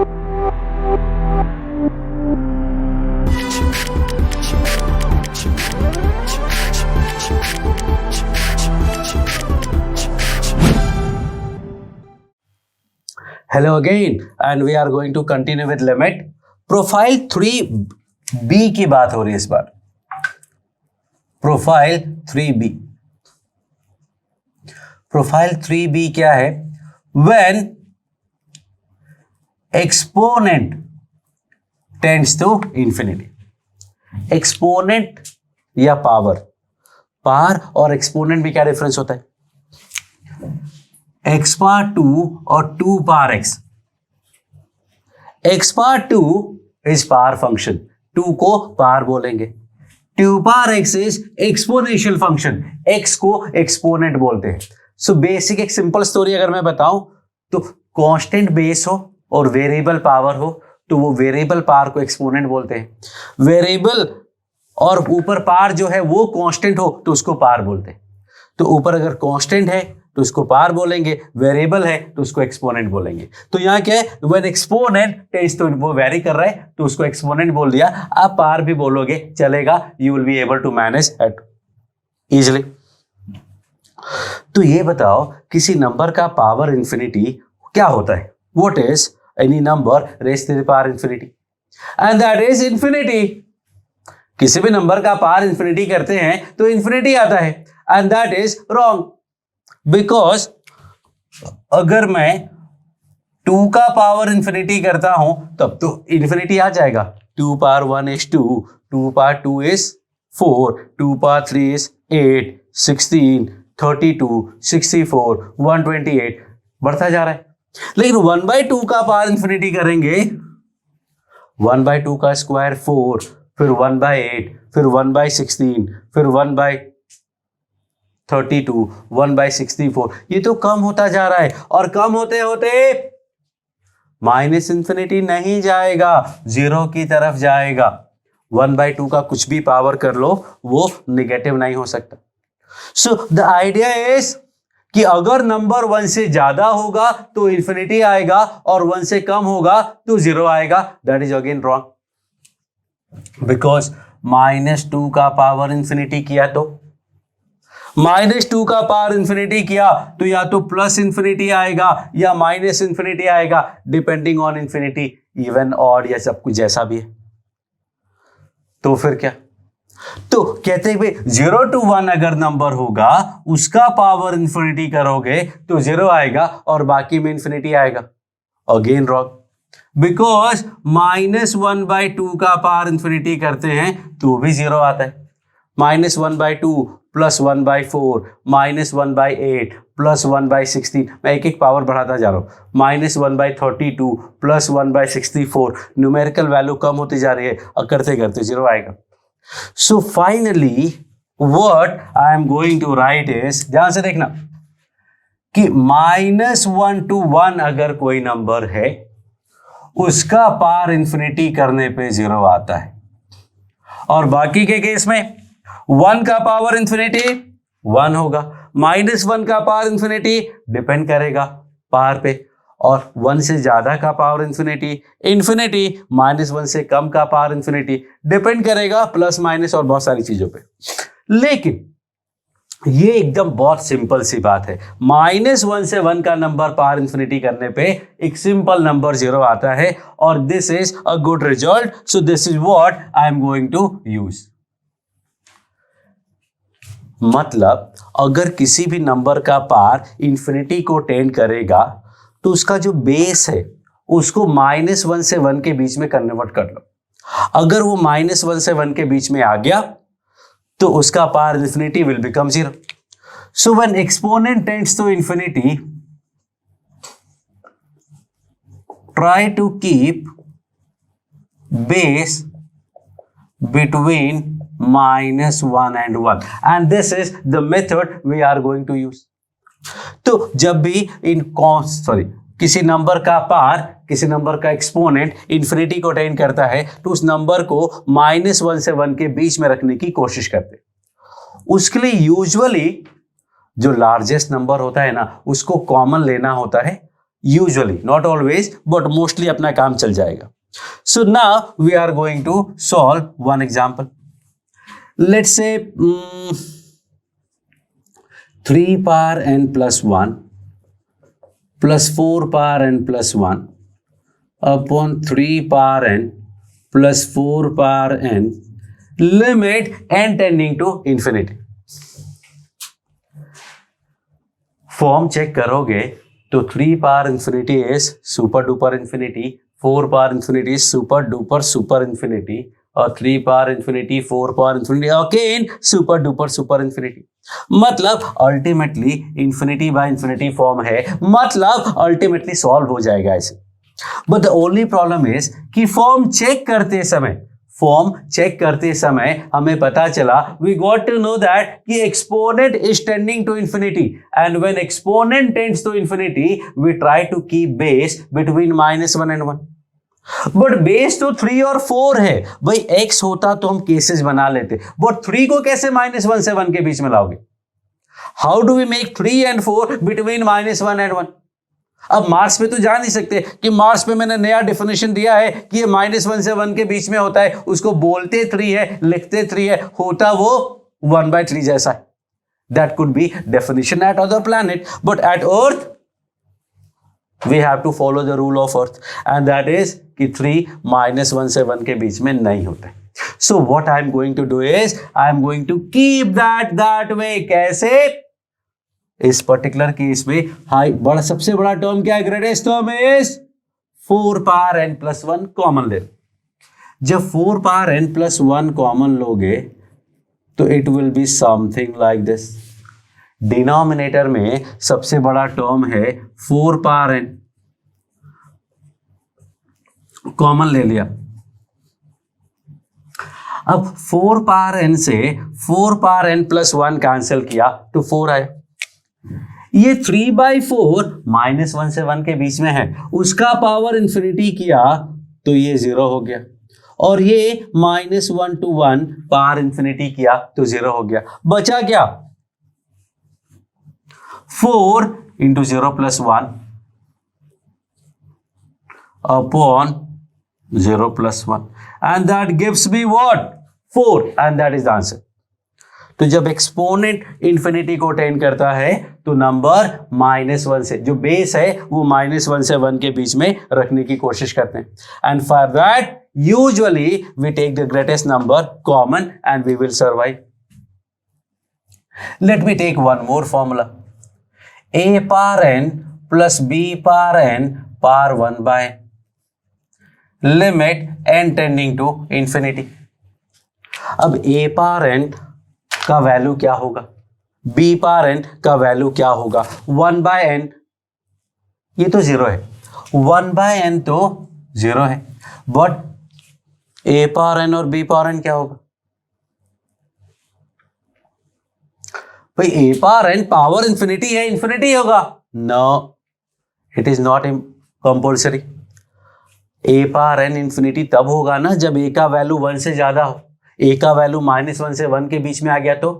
Hello again, and we are going to continue with limit. Profile 3b की बात हो रही है इस बार. Profile 3b. प्रोफाइल 3b क्या है? When exponent tends to infinity. Exponent या पावर और एक्सपोनेंट में क्या डिफरेंस होता है? x पावर 2 और 2 power x. x power 2 is power function, 2 को पावर बोलेंगे. 2 power x is exponential function, x को एक्सपोनेंट बोलते हैं. सो बेसिक एक सिंपल स्टोरी अगर मैं बताऊं तो कांस्टेंट बेस हो और वेरिएबल पावर हो तो वो वेरिएबल पावर को एक्सपोनेंट बोलते हैं. वेरिएबल और ऊपर पावर जो है वो कांस्टेंट हो तो उसको पावर बोलते हैं. तो ऊपर अगर कांस्टेंट है तो उसको पावर बोलेंगे, वेरिएबल है तो उसको एक्सपोनेंट बोलेंगे. तो यहां क्या है? व्हेन एक्सपोनेंट टेंड्स टू, वो वेरी कर रहा है तो उसको एक्सपोनेंट बोल दिया. आप पावर भी बोलोगे चलेगा, you will be able to manage it easily. तो ये बताओ किसी नंबर का पावर इंफिनिटी क्या होता है? What is any number raise to the power infinity, and that is infinity. किसी भी नंबर का पावर इंफिनिटी करते हैं तो इंफिनिटी आता है, and that is wrong. Because अगर मैं 2 का पावर इंफिनिटी करता हूं तब तो इंफिनिटी आ जाएगा. 2 power 1 is 2, 2 power 2 is 4, 2 power 3 is 8, 16, 32, 64, 128 बढ़ता जा रहा है. लेकिन 1/2 का पावर इंफिनिटी करेंगे, 1/2 का स्क्वायर 4, फिर 1/8, फिर 1/16, फिर 1/32, 1/64. ये तो कम होता जा रहा है और कम होते होते माइनस इंफिनिटी नहीं जाएगा, जीरो की तरफ जाएगा. 1/2 का कुछ भी पावर कर लो वो निगेटिव नहीं हो सकता. सो द आइडिया इज कि अगर नंबर 1 से ज्यादा होगा तो इंफिनिटी आएगा और 1 से कम होगा तो जीरो आएगा. That is again wrong, because -2 का पावर इंफिनिटी किया तो -2 का पावर इंफिनिटी किया तो या तो प्लस इंफिनिटी आएगा या माइनस इंफिनिटी आएगा, depending on infinity, even odd या सब कुछ जैसा भी है. तो फिर क्या? तो कहते हैं भाई 0 to 1 अगर नंबर होगा उसका पावर इंफिनिटी करोगे तो जीरो आएगा और बाकी में इंफिनिटी आएगा. अगेन रॉन्ग, बिकॉज -1/2 का पावर इंफिनिटी करते हैं तो भी जीरो आता है. -1/2 प्लस 1/4 -1/8 प्लस 1/16, मैं एक एक पावर बढ़ाता जा रहा हूं. -1/32 प्लस 1/64, न्यूमेरिकल वैल्यू कम होती जा रही है और करते करते जीरो आएगा. So finally what I am going to write is, ध्यान से देखना कि -1 to 1 अगर कोई नंबर है उसका पावर इंफिनिटी करने पे जीरो आता है, और बाकी के केस में 1 का पावर इंफिनिटी 1 होगा, -1 का पावर इंफिनिटी डिपेंड करेगा पावर पे, और 1 से ज्यादा का पावर इंफिनिटी -1 से कम का पावर इंफिनिटी डिपेंड करेगा प्लस माइनस और बहुत सारी चीजों पे. लेकिन ये एकदम बहुत सिंपल सी बात है. -1 से 1 का नंबर पावर इंफिनिटी करने पे एक सिंपल नंबर जीरो आता है, और this is a good result. So this is what I am going to use. मतलब अगर किसी भी नंबर का पावर इंफिनिटी को टेंड करेगा तो उसका जो बेस है उसको -1 से 1 के बीच में कन्वर्ट कर लो. अगर वो -1 से 1 के बीच में आ गया तो उसका power infinity will become zero. So when exponent tends to infinity, try to keep base between -1 and 1, and this is the method we are going to use. तो जब भी किसी नंबर का पावर, किसी नंबर का एक्सपोनेंट इंफिनिटी को attain करता है तो उस नंबर को -1 से 1 के बीच में रखने की कोशिश करते हैं. उसके लिए यूजुअली जो लार्जेस्ट नंबर होता है ना उसको कॉमन लेना होता है, usually, not always but mostly अपना काम चल जाएगा. So now we are going to solve one example. Let's say 3 power n plus 1 plus 4 power n plus 1 upon 3 power n plus 4 power n limit n tending to infinity. Form check करोगे तो 3 power infinity is super duper infinity, 4 power infinity is super duper super infinity और 3 power infinity, 4 power infinity again super duper super infinity. मतलब ultimately infinity by infinity form है, मतलब ultimately solve हो जाएगा ऐसे. But the only problem is कि form check करते समय हमें पता चला, we got to know that कि exponent is tending to infinity and when exponent tends to infinity we try to keep base between -1 and 1. But base तो 3 और 4 है भाई. x होता तो हम केसेस बना लेते, बट 3 को कैसे -1 से 1 के बीच में लाओगे? How do we make 3 and 4 between -1 and 1? अब मार्क्स पे तो जा नहीं सकते कि मार्क्स पे मैंने नया डेफिनेशन दिया है कि ये -1 से 1 के बीच में होता है, उसको बोलते 3 है, लिखते 3 है, होता वो 1/3 जैसा है. That could be definition eight other planet, but at earth we have to follow the rule of earth and that is कि 3 -1 से 1 के बीच में नहीं होते. So what I am going to do is I am going to keep that way. कैसे? इस particular case में सबसे बड़ा टर्म क्या है? Greatest term is 4 power n plus 1 common ले. जब 4 power n plus 1 कॉमन लोगे तो it will be something like this. Denominator में सबसे बड़ा टर्म है 4 power n, कॉमन ले लिया. अब 4 power n से 4 power n plus 1 कैंसिल किया तो 4 आया. ये 3/4 -1 से 1 के बीच में है, उसका पावर इंफिनिटी किया तो ये 0 हो गया, और ये -1 to 1 पावर इंफिनिटी किया तो 0 हो गया. बचा क्या? 4 into 0 plus 1 upon 0 plus 1 and that gives me what? 4 and that is the answer. तो जब एक्सपोनेंट इंफिनिटी को टेंड करता है तो नंबर -1 से, जो बेस है वो -1 से 1 के बीच में रखने की कोशिश करते हैं. And for that usually we take the greatest number common and we will survive. Let me take one more formula. a power n plus b power n power 1 by limit n tending to infinity. अब a power n का value क्या होगा, b power n का value क्या होगा? 1 by n, ये तो 0 है, 1 by n तो 0 है, बट a power n और b power n क्या होगा? भाई a power n power infinity है, इंफिनिटी होगा? No, it is not compulsory. a power n infinity तब होगा ना जब a का वैल्यू 1 से ज्यादा हो. a का वैल्यू -1 से 1 के बीच में आ गया तो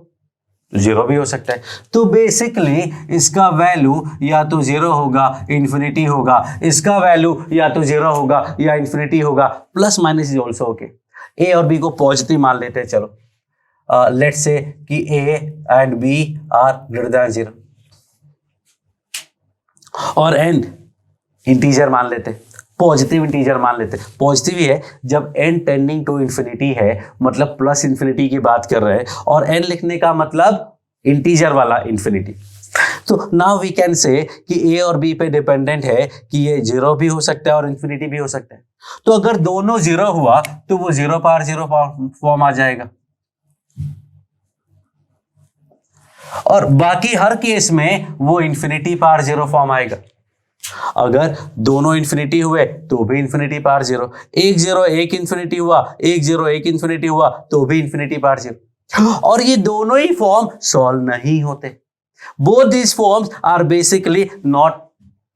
0 भी हो सकता है. तो बेसिकली इसका वैल्यू या तो 0 होगा, इंफिनिटी होगा, इसका वैल्यू या तो 0 होगा या इंफिनिटी होगा. Plus minus is also okay. a और b को पॉजिटिव मान लेते हैं. चलो लेट्स से कि a and b are greater than 0 और n इंटीजर मान लेते, पॉजिटिव इंटीजर मान लेते. पॉजिटिव ही है जब n टेंडिंग टू इंफिनिटी है, मतलब प्लस इंफिनिटी की बात कर रहे हैं, और n लिखने का मतलब इंटीजर वाला इंफिनिटी. तो नाउ वी कैन से कि a और b पे डिपेंडेंट है कि ये 0 भी हो सकता है और इंफिनिटी भी हो सकता है. तो अगर दोनों 0 हुआ तो वो 0 पावर 0 फॉर्म आ जाएगा, और बाकी हर केस में वो इंफिनिटी पावर 0 फॉर्म आएगा. अगर दोनों इंफिनिटी हुए तो भी इंफिनिटी पावर 0, 1 0 1 इंफिनिटी हुआ, 1 0 1 इंफिनिटी हुआ तो भी इंफिनिटी पावर 0. और ये दोनों ही फॉर्म सॉल्व नहीं होते. Both these forms are basically not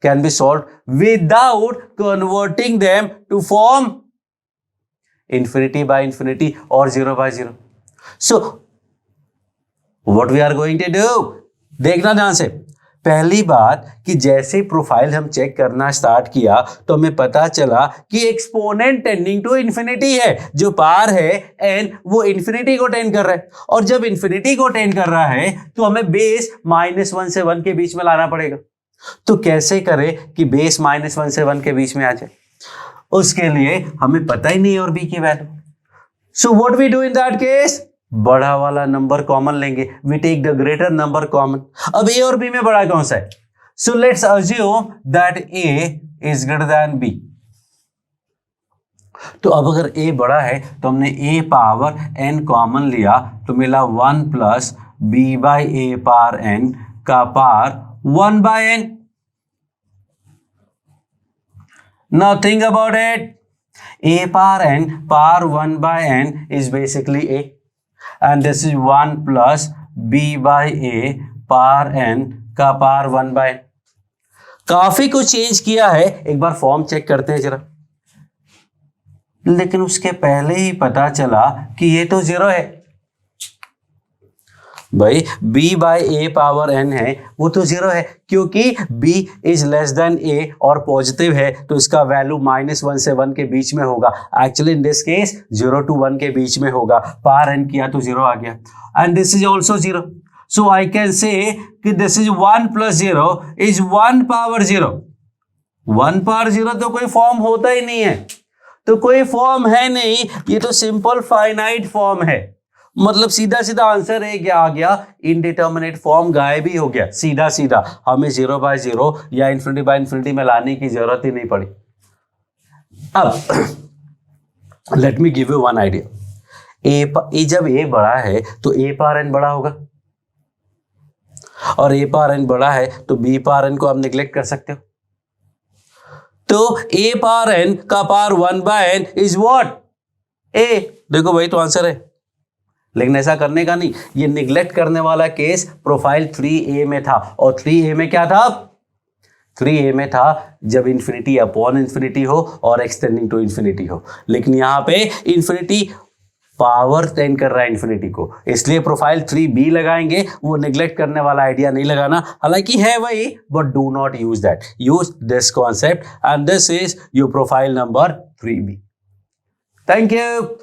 can be solve without converting them to form infinity by infinity और 0 by 0. So what we are going to do, देखना ध्यान से. पहली बात कि जैसे प्रोफाइल हम चेक करना स्टार्ट किया तो हमें पता चला कि एक्सपोनेंट टेंडिंग टू इन्फिनिटी है, जो पार है n वो इन्फिनिटी को टेंड कर रहा है, और जब इन्फिनिटी को टेंड कर रहा है तो हमें बेस -1 से 1 के बीच में लाना पड़ेगा। तो कैसे करें कि बेस -1 से 1 के बीच में आ जाए? उसके लिए हमें पता ही नहीं और b की वैल्यू। So what we do in that case, बड़ा वाला नंबर कॉमन लेंगे, we take the greater number common. अब a और b में बड़ा कौन सा है? So let's assume that a is greater than b। तो अब अगर a बड़ा है तो हमने a पावर n कॉमन लिया तो मिला 1 plus b by a power n का power 1 by n। Now think about it, a power n power 1 by n is basically a, and this is 1 plus b by a power n का power 1 by n। काफी कुछ change किया है, एक बार form check करते हैं जरा। लेकिन उसके पहले ही पता चला कि ये तो 0 है भाई, b by a power n है वो तो 0 है, क्योंकि b is less than a और पॉजिटिव है तो इसका वैल्यू -1 से 1 के बीच में होगा। Actually in this case 0 to 1 के बीच में होगा, पावर n किया तो 0 आ गया, and this is also 0। So I can say कि this is 1 plus 0 is 1 power 0। 1 power 0 तो कोई फॉर्म होता ही नहीं है, तो कोई फॉर्म है नहीं, ये तो सिंपल फाइनाइट फॉर्म है। मतलब सीधा सीधा आंसर है आ गया, इनडिटर्मिनेट फॉर्म गायब ही हो गया, सीधा सीधा। हमें 0 बाय 0 या इन्फिनिटी बाय इन्फिनिटी में लाने की जरूरत ही नहीं पड़ी। अब let me give you one idea, a जब a बड़ा है तो a पावर n बड़ा होगा, और a पावर n बड़ा है तो b पावर n को आप निगलेक्ट कर सकते हो। तो a पावर n का power 1 by n is what, a। देखो भाई तो आंसर है, लेकिन ऐसा करने का नहीं, ये निगलेक्ट करने वाला केस प्रोफाइल 3a में था, और 3a में क्या था? 3a में था जब इन्फिनिटी अपॉन इन्फिनिटी हो और एक्सटेंडिंग टू इन्फिनिटी हो, लेकिन यहाँ पे इन्फिनिटी पावर टेंड कर रहा है इन्फिनिटी को, इसलिए प्रोफाइल 3b लगाएंगे। वो निगलेक्ट करने वाला आइडिया नहीं लगाना, हालांकि है वही, but do not use that, use this concept, and this is your profile number 3b। Thank you.